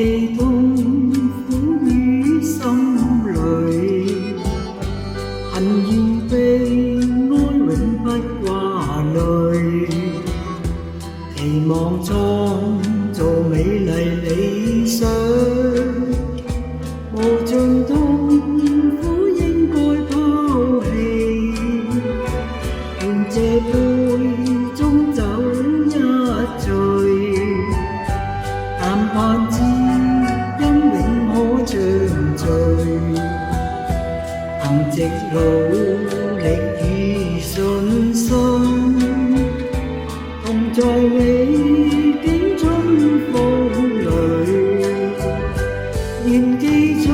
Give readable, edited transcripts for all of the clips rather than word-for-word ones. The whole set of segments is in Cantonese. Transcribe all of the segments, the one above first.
記痛苦於心裏，恨怨悲哀永不掛慮，期望創造美麗理想，無盡痛苦應該拋棄，願這杯中酒一醉，但盼知音永可暢聚，憑藉努力與信心，同在美景中風裏，願記取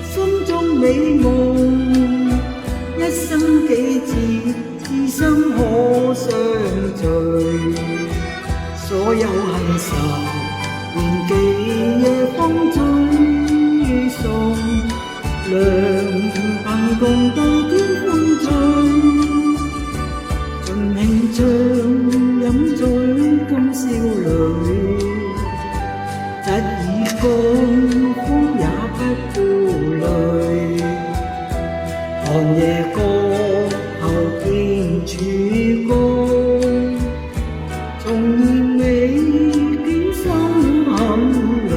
心中美夢，一生幾次至心可相聚，所有恨愁願記夜風吹送，良朋共對天風吹，盡興唱飲醉今宵裏，疾已江風也不顧慮，寒夜過後見曙光，重現美景心坎裏。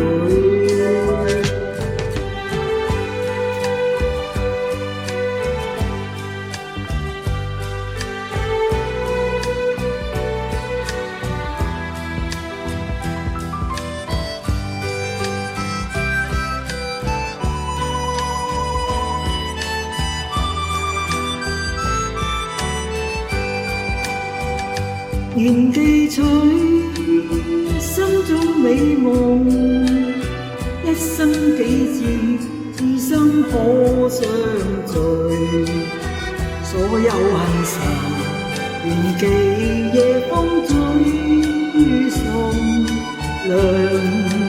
願記取心中美夢，一生幾次至心可相聚，所有恨愁願記夜風吹送，良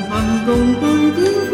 朋共對天歡